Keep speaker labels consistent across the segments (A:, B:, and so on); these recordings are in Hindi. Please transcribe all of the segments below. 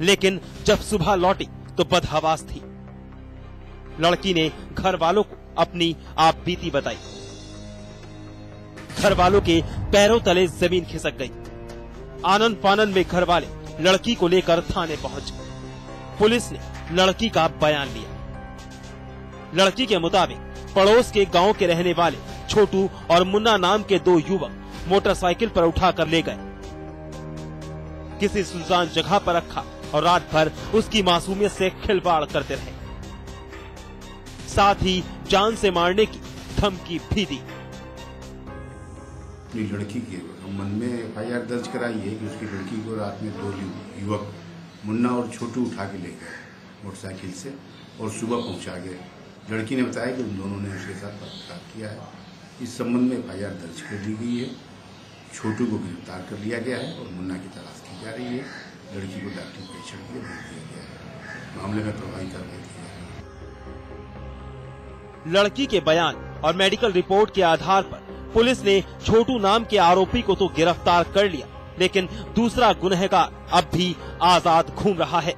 A: लेकिन जब सुबह लौटी तो बदहवास थी। लड़की ने घर वालों को अपनी आप बीती बताई। घर वालों के पैरों तले जमीन खिसक गई। आनन फानन में घर वाले लड़की को लेकर थाने पहुंचे। पुलिस ने लड़की का बयान लिया। लड़की के मुताबिक पड़ोस के गांव के रहने वाले छोटू और मुन्ना नाम के दो युवक मोटरसाइकिल पर उठाकर ले गए। किसी सुनसान जगह पर रखा और रात भर उसकी मासूमियत से खिलवाड़ करते रहे। साथ ही जान से मारने की धमकी भी दी।
B: लड़की के मन में FIR दर्ज कराई है कि उसकी लड़की को रात में दो युवक मुन्ना और छोटू उठा के ले गए मोटरसाइकिल से और सुबह पहुंचा गए। लड़की ने बताया कि उन दोनों ने उसके साथ बलात्कार किया है। इस संबंध में FIR दर्ज कर दी गई है। छोटू को गिरफ्तार कर लिया गया है और मुन्ना की तलाश की जा रही है। लड़की को डॉक्टरी परीक्षण के लिए भेज दिया गया है। मामले में प्रभावी कार्रवाई की जाएगी।
A: लड़की के बयान और मेडिकल रिपोर्ट के आधार पर पुलिस ने छोटू नाम के आरोपी को तो गिरफ्तार कर लिया, लेकिन दूसरा गुनहगार अब भी आजाद घूम रहा है।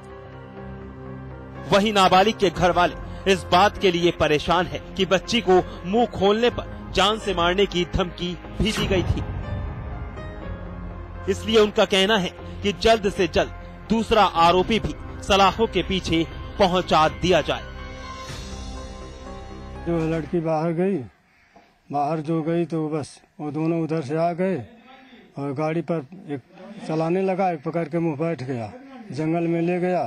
A: वहीं नाबालिग के घर वाले इस बात के लिए परेशान है कि बच्ची को मुंह खोलने पर जान से मारने की धमकी भी दी गई थी। इसलिए उनका कहना है कि जल्द से जल्द दूसरा आरोपी भी सलाखों के पीछे पहुंचा दिया जाए।
C: जो लड़की बाहर जो गई तो बस वो दोनों उधर से आ गए और गाड़ी पर एक चलाने लगा, एक पकड़ के मुंह बैठ गया, जंगल में ले गया,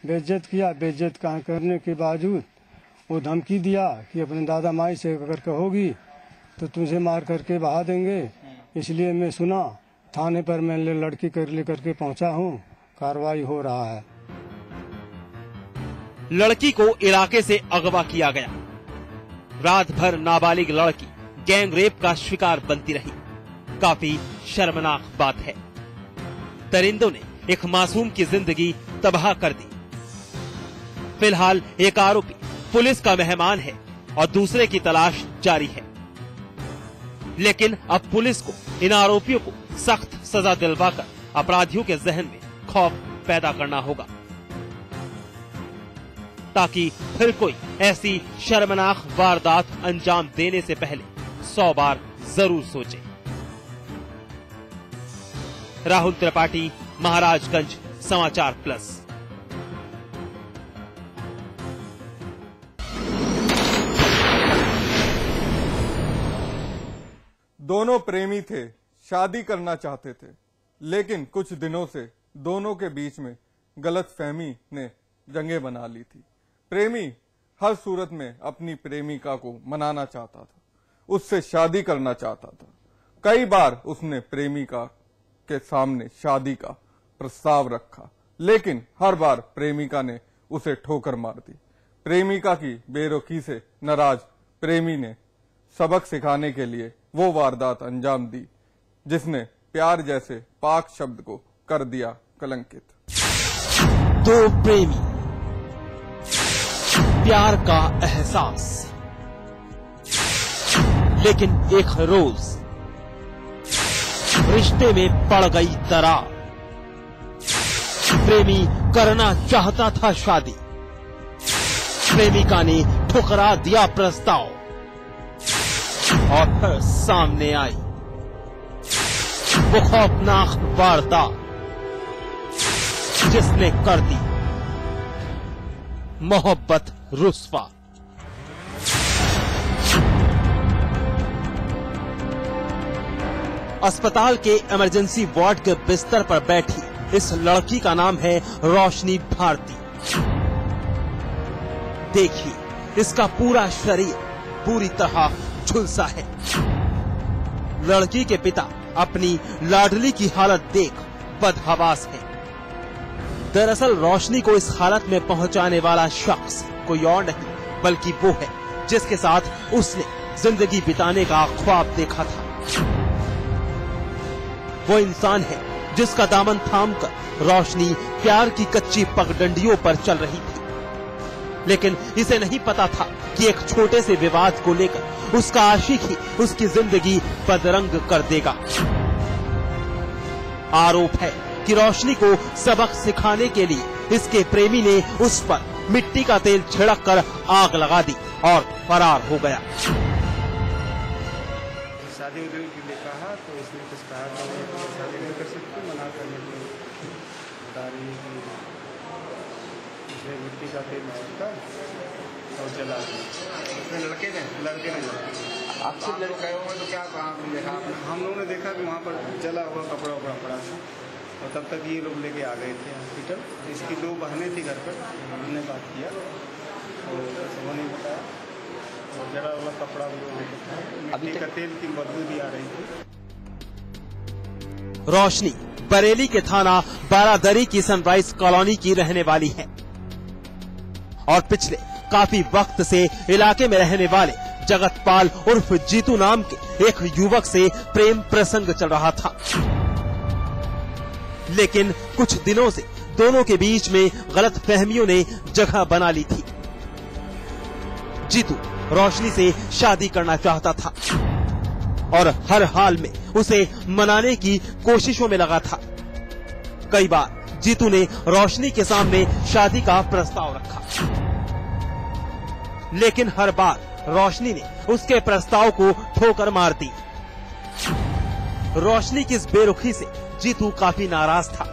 C: बेइज्जत किया। बेइज्जत करने के बावजूद वो धमकी दिया कि अपने दादा माई से अगर कहोगी तो तुझे मार करके बहा देंगे। इसलिए मैं सुना, थाने पर मैं लड़की लेकर के पहुंचा हूं, कार्रवाई हो रहा है।
A: लड़की को इलाके से अगवा किया गया। रात भर नाबालिग लड़की गैंग रेप का शिकार बनती रही। काफी शर्मनाक बात है। दरिंदों ने एक मासूम की जिंदगी तबाह कर दी। फिलहाल एक आरोपी पुलिस का मेहमान है और दूसरे की तलाश जारी है। लेकिन अब पुलिस को इन आरोपियों को सख्त सजा दिलवाकर अपराधियों के जहन में खौफ पैदा करना होगा, ताकि फिर कोई ऐसी शर्मनाक वारदात अंजाम देने से पहले 100 बार जरूर सोचे। राहुल त्रिपाठी, महाराजगंज समाचार प्लस।
D: दोनों प्रेमी थे, शादी करना चाहते थे, लेकिन कुछ दिनों से दोनों के बीच में गलतफहमी ने जगह बना ली थी। प्रेमी हर सूरत में अपनी प्रेमिका को मनाना चाहता था, उससे शादी करना चाहता था। कई बार उसने प्रेमिका के सामने शादी का प्रस्ताव रखा, लेकिन हर बार प्रेमिका ने उसे ठोकर मार दी। प्रेमिका की बेरुखी से नाराज प्रेमी ने सबक सिखाने के लिए वो वारदात अंजाम दी, जिसने प्यार जैसे पाक शब्द को कर दिया कलंकित।
A: दो प्रेमी, प्यार का एहसास, लेकिन एक रोज रिश्ते में पड़ गई दरार। प्रेमी करना चाहता था शादी, प्रेमिका ने ठुकरा दिया प्रस्ताव और फिर सामने आई वो खौफनाक वारदात, जिसने कर दी मोहब्बत रुस्वा। अस्पताल के इमरजेंसी वार्ड के बिस्तर पर बैठी इस लड़की का नाम है रोशनी भारती। देखिए, इसका पूरा शरीर पूरी तरह झुलसा है। लड़की के पिता अपनी लाडली की हालत देख बदहवास है। दरअसल रोशनी को इस हालत में पहुंचाने वाला शख्स कोई और नहीं बल्कि वो है जिसके साथ उसने जिंदगी बिताने का ख्वाब देखा था। वो इंसान है जिसका दामन थामकर रोशनी प्यार की कच्ची पगडंडियों पर चल रही थी, लेकिन इसे नहीं पता था कि एक छोटे से विवाद को लेकर उसका आशिक ही उसकी जिंदगी बदरंग कर देगा। आरोप है कि रोशनी को सबक सिखाने के लिए इसके प्रेमी ने उस पर मिट्टी का तेल छिड़क कर आग लगा दी और फरार हो गया।
C: शादी के लिए कहा तो इसने कुछ कहा कि शादी नहीं कर सकती, मना करने को बता रही है कि इसने मिट्टी का तेल छिड़का और जला दिया। लड़के ने आपसे लड़का हुआ तो क्या देखा? हम लोगों ने देखा कि वहाँ पर जला हुआ कपड़ा वपड़ा पड़ा था और तब तक ये लोग लेके आ गए थे हॉस्पिटल। इसकी 2 बहनें थी घर पर, उन्होंने बात किया और वो नहीं बताया और जला हुआ कपड़ा मिट्टी का तेल की बदबू भी आ रही थी।
A: रोशनी बरेली के थाना बारादरी की सनराइज कॉलोनी की रहने वाली है और पिछले काफी वक्त से इलाके में रहने वाले जगतपाल उर्फ जीतू नाम के एक युवक से प्रेम प्रसंग चल रहा था। लेकिन कुछ दिनों से दोनों के बीच में गलतफहमियों ने जगह बना ली थी। जीतू रोशनी से शादी करना चाहता था और हर हाल में उसे मनाने की कोशिशों में लगा था। कई बार जीतू ने रोशनी के सामने शादी का प्रस्ताव रखा, लेकिन हर बार रोशनी ने उसके प्रस्ताव को ठोकर मार दी। रोशनी की इस बेरुखी से जीतू काफी नाराज था।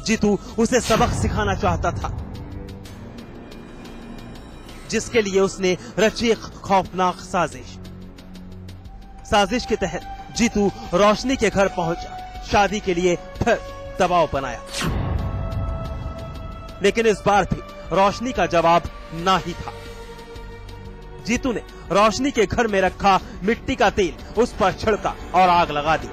A: जीतू उसे सबक सिखाना चाहता था, जिसके लिए उसने रची एक खौफनाक साजिश के तहत जीतू रोशनी के घर पहुंचा, शादी के लिए फिर दबाव बनाया। लेकिन इस बार भी रोशनी का जवाब ना ही था। जीतू ने रोशनी के घर में रखा मिट्टी का तेल उस पर छिड़का और आग लगा दी।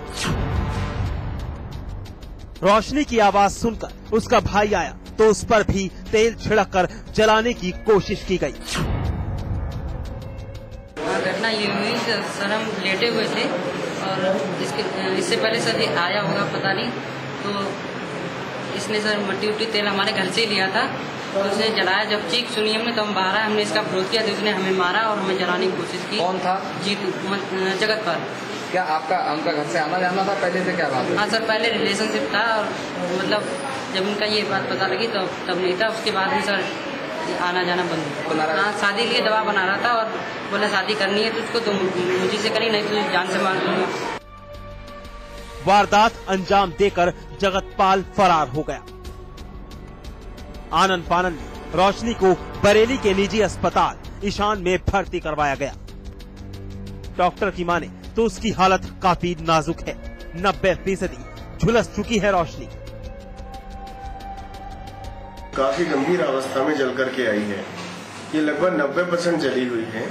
A: रोशनी की आवाज सुनकर उसका भाई आया तो उस पर भी तेल छिड़क कर जलाने की कोशिश की गई।
E: घटना ये हुई सर, हम लेटे हुए थे और इससे पहले सर ये आया होगा पता नहीं, तो इसने सर मट्टी उट्टी तेल हमारे घर से लिया था तो उसने जलाया। जब चीख सुनी हमने तो हम बाहर आए, हमने इसका विरोध किया तो उसने हमें मारा और हमें जलाने की कोशिश की।
F: कौन था?
E: जीतू जगतपाल।
F: क्या आपका उनका घर से आना जाना था पहले से? क्या बात है?
E: हाँ सर, पहले रिलेशनशिप था और मतलब जब उनका ये बात पता लगी तो तब नहीं था, उसके बाद में सर आना जाना बंद हो। हाँ, शादी के लिए दबाव बना रहा था और बोला शादी करनी है तो उसको तुम मुझे से करी, नहीं तो जान से मार दूंगा।
A: वारदात अंजाम देकर जगतपाल फरार हो गया। आनन फानन में रोशनी को बरेली के निजी अस्पताल ईशान में भर्ती करवाया गया। डॉक्टर की माने तो उसकी हालत काफी नाजुक है। 90% झुलस चुकी है रोशनी।
G: काफी गंभीर अवस्था में जल करके आई है। ये लगभग 90% जली हुई है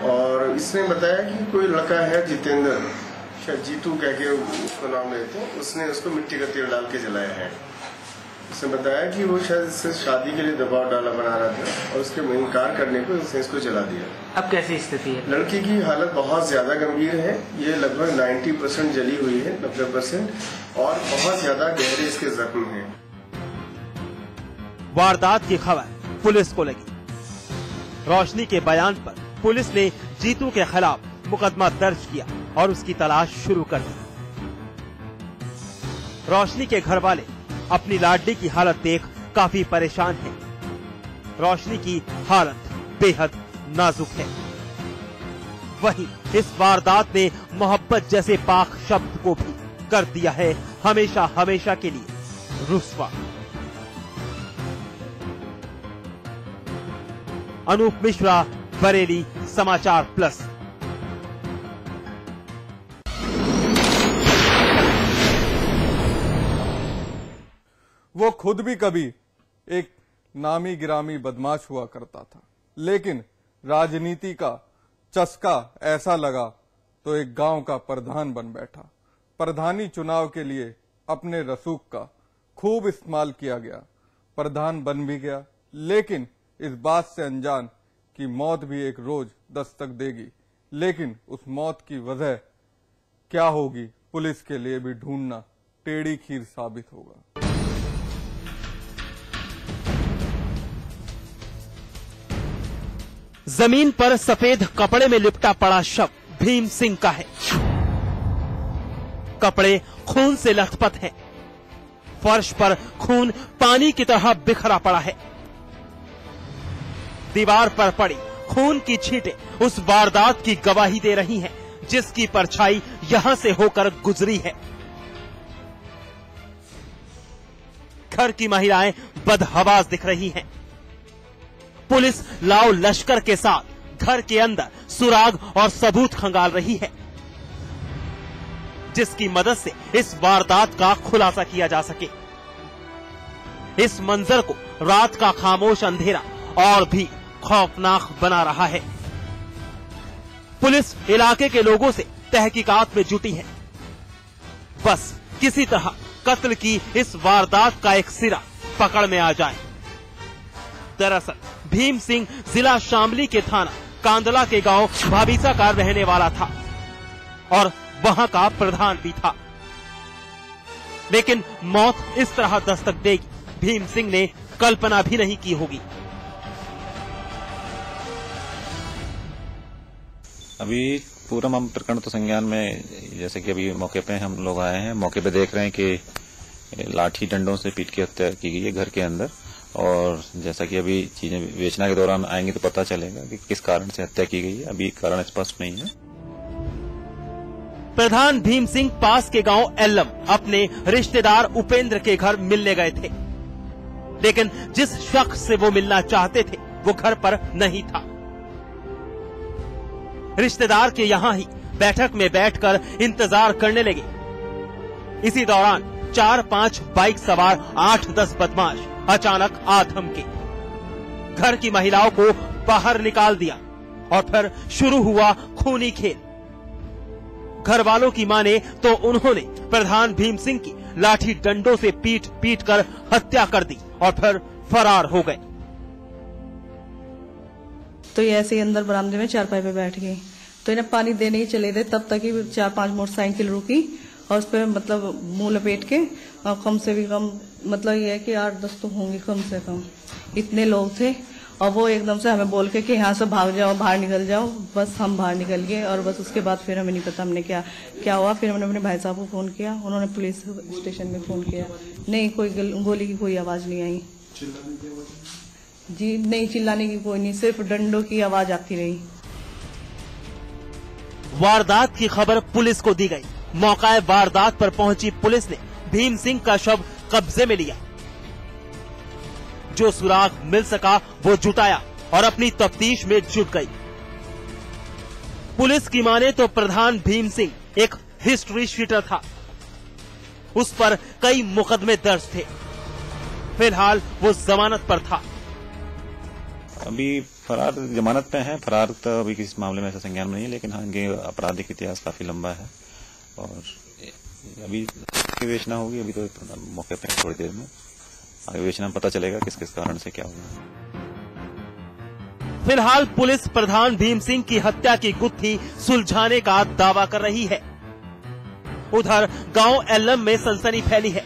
G: और इसने बताया कि कोई लड़का है जितेंद्र, शायद जीतू कह के उसको नाम लेते हैं, उसने उसको मिट्टी का तेल डाल के जलाया है। उसने बताया कि वो शायद इससे शादी के लिए दबाव डाला बना रहा था और उसके इनकार करने को उसने इसको जला दिया।
E: अब कैसी स्थिति है?
G: लड़की की हालत बहुत ज्यादा गंभीर है। ये लगभग 90% जली हुई है, 90%, और बहुत ज्यादा गहरे इसके जख्म हैं।
A: वारदात की खबर पुलिस को लगी। रोशनी के बयान पर पुलिस ने जीतू के खिलाफ मुकदमा दर्ज किया और उसकी तलाश शुरू कर दी। रोशनी के घर वाले अपनी लाडली की हालत देख काफी परेशान हैं। रोशनी की हालत बेहद नाजुक है। वहीं इस वारदात ने मोहब्बत जैसे पाक शब्द को भी कर दिया है हमेशा हमेशा के लिए रुस्वा। अनूप मिश्रा, बरेली, समाचार प्लस।
D: वो खुद भी कभी एक नामी गिरामी बदमाश हुआ करता था, लेकिन राजनीति का चस्का ऐसा लगा तो एक गांव का प्रधान बन बैठा। प्रधानी चुनाव के लिए अपने रसूख का खूब इस्तेमाल किया गया। प्रधान बन भी गया, लेकिन इस बात से अनजान कि मौत भी एक रोज दस्तक देगी। लेकिन उस मौत की वजह क्या होगी, पुलिस के लिए भी ढूंढना टेढ़ी खीर साबित होगा।
A: जमीन पर सफेद कपड़े में लिपटा पड़ा शव भीम सिंह का है। कपड़े खून से लथपथ हैं। फर्श पर खून पानी की तरह बिखरा पड़ा है। दीवार पर पड़ी खून की छींटें उस वारदात की गवाही दे रही हैं, जिसकी परछाई यहां से होकर गुजरी है। घर की महिलाएं बदहवास दिख रही हैं। पुलिस लाओ लश्कर के साथ घर के अंदर सुराग और सबूत खंगाल रही है, जिसकी मदद से इस वारदात का खुलासा किया जा सके। इस मंजर को रात का खामोश अंधेरा और भी खौफनाक बना रहा है। पुलिस इलाके के लोगों से तहकीकात में जुटी है। बस किसी तरह कत्ल की इस वारदात का एक सिरा पकड़ में आ जाए। दरअसल भीम सिंह जिला शामली के थाना कांदला के गांव भाभीसा का रहने वाला था और वहां का प्रधान भी था। लेकिन मौत इस तरह दस्तक देगी, भीम सिंह ने कल्पना भी नहीं की होगी।
H: अभी पूरा मामला प्रकरण तो संज्ञान में, जैसे कि अभी मौके पे हम लोग आए हैं, मौके पे देख रहे हैं कि लाठी डंडों से पीट की हत्या की गई है घर के अंदर। और जैसा कि अभी चीजें बेचना के दौरान आएंगे तो पता चलेगा कि किस कारण से हत्या की गई है। अभी कारण स्पष्ट नहीं है।
A: प्रधान भीम सिंह पास के गांव एल्लम अपने रिश्तेदार उपेंद्र के घर मिलने गए थे, लेकिन जिस शख्स से वो मिलना चाहते थे वो घर पर नहीं था। रिश्तेदार के यहां ही बैठक में बैठकर इंतजार करने लगे। इसी दौरान 4-5 बाइक सवार 8-10 बदमाश अचानक आ थमके, घर की महिलाओं को बाहर निकाल दिया और फिर शुरू हुआ खूनी खेल। घर वालों की माने तो उन्होंने प्रधान भीम सिंह की लाठी डंडों से पीट पीट कर हत्या कर दी और फिर फरार हो गए।
I: तो ये ऐसे ही अंदर बरामदे में चारपाई पे बैठ गई। तो इन्हें पानी देने ही चले थे, तब तक ही 4-5 मोटरसाइकिल रुकी और उस पर मतलब मुंह लपेट के कम से भी कम मतलब ये है कि 8-10 तो होंगे कम से कम, इतने लोग थे। और वो एकदम से हमें बोल के कि यहाँ से भाग जाओ, बाहर निकल जाओ। बस हम बाहर निकल गए और बस उसके बाद फिर हमें नहीं पता हमने क्या हुआ। फिर हमने अपने भाई साहब को फोन किया, उन्होंने पुलिस स्टेशन में फोन किया। नहीं, कोई गोली की कोई आवाज नहीं आई जी, नहीं चिल्लाने की कोई नहीं, सिर्फ डंडों की आवाज आती रही।
A: वारदात की खबर पुलिस को दी गई। मौका वारदात पर पहुंची पुलिस ने भीम सिंह का शव कब्जे में लिया। जो सुराग मिल सका वो जुटाया और अपनी तफ्तीश में जुट गई। पुलिस की माने तो प्रधान भीम सिंह एक हिस्ट्री शीटर था। उस पर कई मुकदमे दर्ज थे। फिलहाल वो जमानत पर था।
H: अभी फरार जमानत पे है। फरार तो अभी किसी मामले में ऐसा संज्ञान में नहीं है, लेकिन हाँ, इनके आपराधिक इतिहास काफी लंबा है और अभी विवेचना होगी। अभी तो मौके पे थोड़ी देर में आगे विवेचना में पता चलेगा किस किस कारण से क्या हुआ।
A: फिलहाल पुलिस प्रधान भीम सिंह की हत्या की गुत्थी सुलझाने का दावा कर रही है। उधर गांव एल्लम में सनसनी फैली है।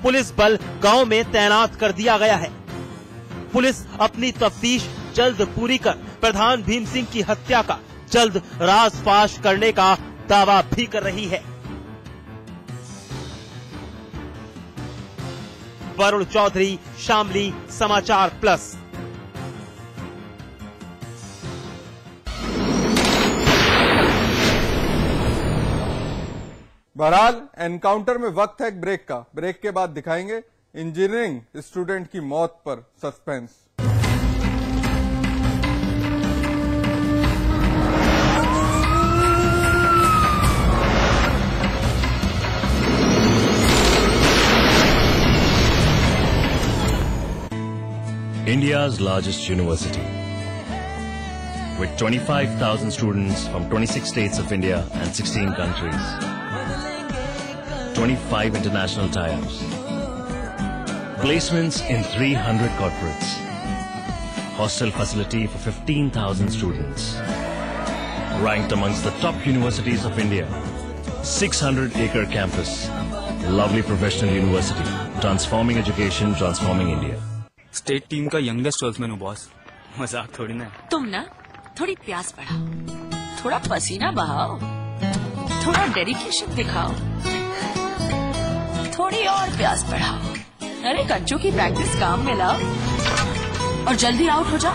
A: पुलिस बल गांव में तैनात कर दिया गया है। पुलिस अपनी तफ्तीश जल्द पूरी कर प्रधान भीम सिंह की हत्या का जल्द राज़ करने का दावा भी कर रही है। वरुण चौधरी, शामली समाचार प्लस।
D: बहरहाल एनकाउंटर में वक्त है एक ब्रेक का। ब्रेक के बाद दिखाएंगे इंजीनियरिंग स्टूडेंट की मौत पर suspense.
J: India's largest university, with 25,000 students from 26 states of India and 16 countries, 25 international tie-ups, placements in 300 corporates, hostel facility for 15,000 students, ranked amongst the top universities of India, 600-acre campus, lovely professional university, transforming education, transforming India.
K: State team का यंगेस्ट स्पोर्ट्समैन हूँ बॉस, मजाक थोड़ी ना।
L: तुम ना थोड़ी प्यास बढ़ाओ, थोड़ा पसीना बहाओ, थोड़ा डेडिकेशन दिखाओ, थोड़ी और प्यास बढ़ाओ। अरे कच्चू की प्रैक्टिस काम में लाओ और जल्दी आउट हो जाओ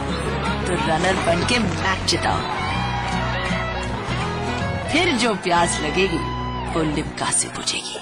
L: तो रनर बन के मैच जिताओ। फिर जो प्यास लगेगी वो लिम्का से बुझेगी।